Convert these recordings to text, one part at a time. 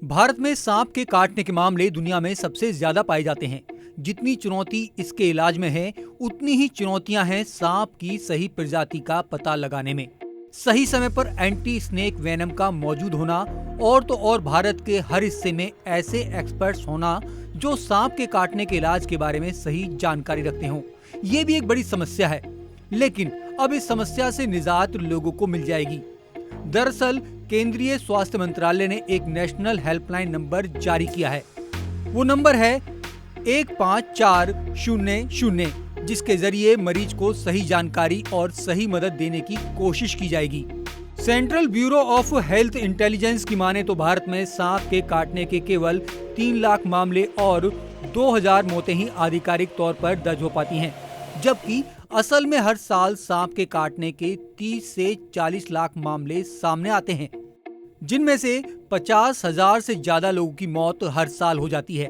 भारत में सांप के काटने के मामले दुनिया में सबसे ज्यादा पाए जाते हैं। जितनी चुनौती इसके इलाज में है, उतनी ही चुनौतियां हैं सांप की सही प्रजाति का पता लगाने में। सही समय पर एंटी स्नेक वेनम का मौजूद होना और तो और भारत के हर हिस्से में ऐसे एक्सपर्ट्स होना जो सांप के काटने के इलाज के बारे में सही जानकारी रखते हों, ये भी एक बड़ी समस्या है। लेकिन अब इस समस्या से निजात लोगों को मिल जाएगी। दरअसल केंद्रीय स्वास्थ्य मंत्रालय ने एक नेशनल हेल्पलाइन नंबर जारी किया है। वो नंबर है 15400, जिसके जरिए मरीज को सही जानकारी और सही मदद देने की कोशिश की जाएगी। Central bureau of health intelligence की माने तो भारत में सांप के काटने के केवल 3 लाख मामले और 2000 मौतें ही आधिकारिक तौर पर दर्ज हो पाती हैं, जबकि असल में हर साल सांप के काटने के 30 से 40 लाख मामले सामने आते हैं, जिनमें से 50,000 से ज्यादा लोगों की मौत हर साल हो जाती है।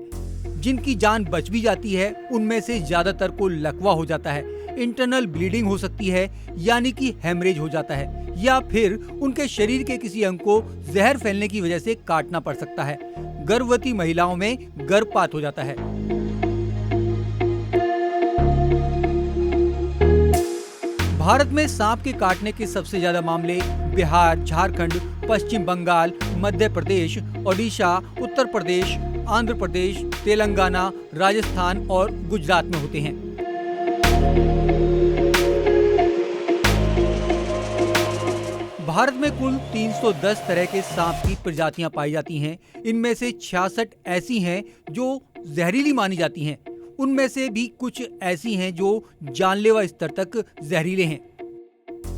जिनकी जान बच भी जाती है, उनमें से ज्यादातर को लकवा हो जाता है, इंटरनल ब्लीडिंग हो सकती है यानी कि हेमरेज हो जाता है, या फिर उनके शरीर के किसी अंग को जहर फैलने की वजह से काटना पड़ सकता है। गर्भवती महिलाओं में गर्भपात हो जाता है। भारत में सांप के काटने के सबसे ज्यादा मामले बिहार, झारखंड, पश्चिम बंगाल, मध्य प्रदेश, ओडिशा, उत्तर प्रदेश, आंध्र प्रदेश, तेलंगाना, राजस्थान और गुजरात में होते हैं। भारत में कुल 310 तरह के सांप की प्रजातियां पाई जाती हैं। इनमें से 66 ऐसी हैं जो जहरीली मानी जाती हैं। उनमें से भी कुछ ऐसी हैं जो जानलेवा स्तर तक जहरीले हैं।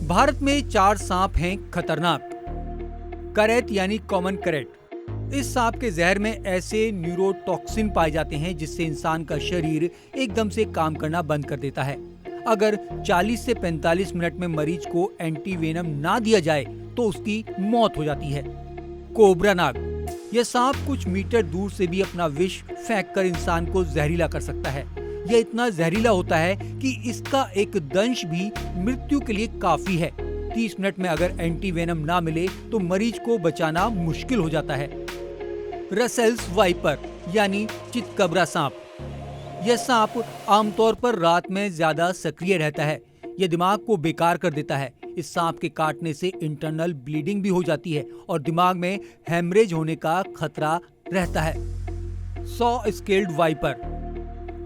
भारत में 4 सांप हैं खतरनाक। करेट यानी कॉमन करेट। इस सांप के जहर में ऐसे न्यूरोटॉक्सिन पाए जाते हैं जिससे इंसान का शरीर एकदम से काम करना बंद कर देता है। अगर 40 से 45 मिनट में मरीज को एंटीवेनम ना दिया जाए तो उसकी मौत हो जाती है। कोबरा नाग। यह सांप कुछ मीटर दूर से भी अपना विष फेंककर इंसान को जहरीला कर सकता है। यह इतना जहरीला होता है कि इसका एक दंश भी मृत्यु के लिए काफी है। 30 मिनट में अगर एंटीवेनम ना मिले तो मरीज को बचाना मुश्किल हो जाता है। रसेल्स वाइपर यानी चितकबरा सांप। यह सांप आमतौर पर रात में ज्यादा सक्रिय रहता है। यह दिमाग को बेकार कर देता है। इस सांप के काटने से इंटरनल ब्लीडिंग भी हो जाती है और दिमाग में हेमरेज होने का खतरा रहता है। Saw scaled viper.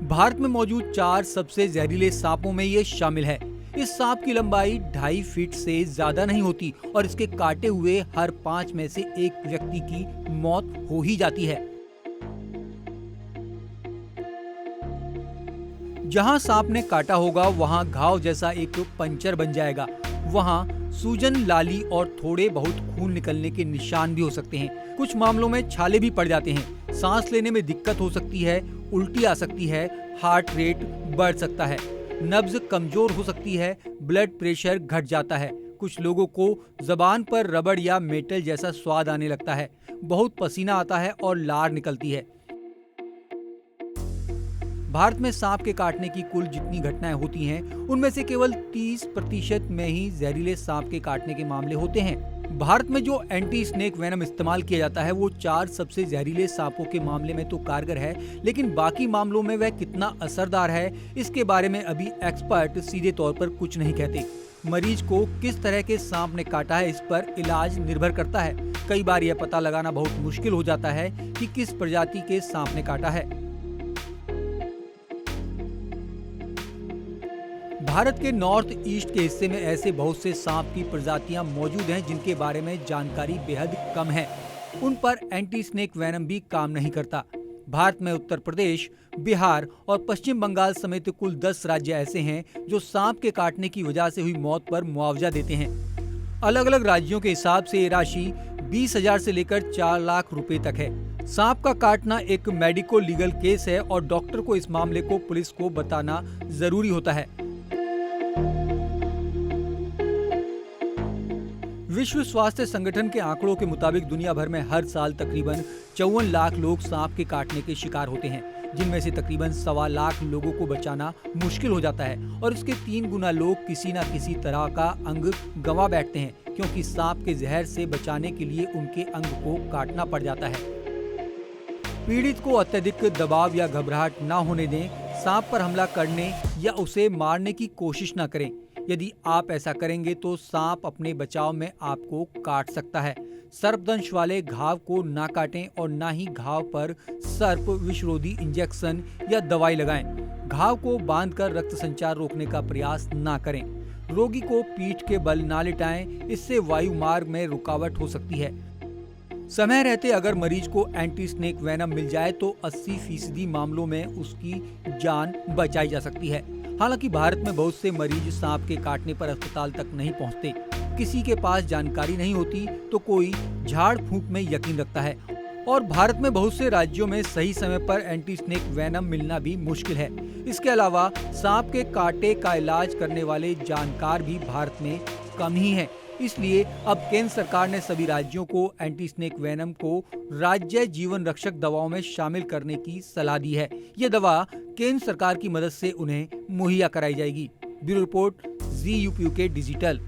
भारत में मौजूद 4 सबसे जहरीले सांपों में यह शामिल है। इस सांप की लंबाई 2.5 फीट से ज्यादा नहीं होती और इसके काटे हुए हर 5 में से एक व्यक्ति की मौत हो ही जाती है। जहां सांप ने काटा होगा वहां घाव जैसा एक पंचर बन जाएगा। वहां सूजन, लाली और थोड़े बहुत खून निकलने के निशान भी हो सकते हैं। कुछ मामलों में छाले भी पड़ जाते हैं। सांस लेने में दिक्कत हो सकती है, उल्टी आ सकती है, हार्ट रेट बढ़ सकता है, नब्ज कमजोर हो सकती है, ब्लड प्रेशर घट जाता है। कुछ लोगों को जबान पर रबड़ या मेटल जैसा स्वाद आने लगता है, बहुत पसीना आता है और लार निकलती है। भारत में सांप के काटने की कुल जितनी घटनाएं होती हैं, उनमें से केवल 30% में ही जहरीले सांप के काटने के मामले होते हैं। भारत में जो एंटी स्नेक वेनम इस्तेमाल किया जाता है वो 4 सबसे जहरीले सांपों के मामले में तो कारगर है, लेकिन बाकी मामलों में वह कितना असरदार है, इसके बारे में अभी एक्सपर्ट सीधे तौर पर कुछ नहीं कहते। मरीज को किस तरह के सांप ने काटा है, इस पर इलाज निर्भर करता है। कई बार यह पता लगाना बहुत मुश्किल हो जाता है कि किस प्रजाति के सांप ने काटा है। भारत के नॉर्थ ईस्ट के हिस्से में ऐसे बहुत से सांप की प्रजातियां मौजूद हैं जिनके बारे में जानकारी बेहद कम है। उन पर एंटी स्नेक वेनम भी काम नहीं करता। भारत में उत्तर प्रदेश, बिहार और पश्चिम बंगाल समेत कुल 10 राज्य ऐसे हैं जो सांप के काटने की वजह से हुई मौत पर मुआवजा देते हैं। अलग अलग राज्यों के हिसाब से ये राशि 20,000 से लेकर 4 लाख रुपए तक है। सांप का काटना एक मेडिको लीगल केस है और डॉक्टर को इस मामले को पुलिस को बताना जरूरी होता है। विश्व स्वास्थ्य संगठन के आंकड़ों के मुताबिक दुनिया भर में हर साल तकरीबन 54 लाख लोग सांप के काटने के शिकार होते हैं, जिनमें से तकरीबन 1.25 लाख लोगों को बचाना मुश्किल हो जाता है और इसके 3 गुना लोग किसी न किसी तरह का अंग गंवा बैठते हैं, क्योंकि सांप के जहर से बचाने के लिए उनके अंग को काटना पड़ जाता है। पीड़ित को अत्यधिक दबाव या घबराहट न होने दें। सांप पर हमला करने या उसे मारने की कोशिश न करें। यदि आप ऐसा करेंगे तो सांप अपने बचाव में आपको काट सकता है। सर्पदंश वाले घाव को ना काटें और ना ही घाव पर सर्प विषरोधी इंजेक्शन या दवाई लगाएं। घाव को बांधकर रक्त संचार रोकने का प्रयास ना करें। रोगी को पीठ के बल ना लिटाएं, इससे वायु मार्ग में रुकावट हो सकती है। समय रहते अगर मरीज को एंटी स्नेक वेनम मिल जाए तो 80% मामलों में उसकी जान बचाई जा सकती है। हालांकि भारत में बहुत से मरीज सांप के काटने पर अस्पताल तक नहीं पहुंचते। किसी के पास जानकारी नहीं होती तो कोई झाड़ फूंक में यकीन रखता है। और भारत में बहुत से राज्यों में सही समय पर एंटी स्नेक वेनम मिलना भी मुश्किल है। इसके अलावा सांप के कांटे का इलाज करने वाले जानकार भी भारत में कम ही हैं। इसलिए अब केंद्र सरकार ने सभी राज्यों को एंटी स्नेक वेनम को राज्य जीवन रक्षक दवाओं में शामिल करने की सलाह दी है। ये दवा केंद्र सरकार की मदद से उन्हें मुहैया कराई जाएगी। Bureau report, ZUPUK digital.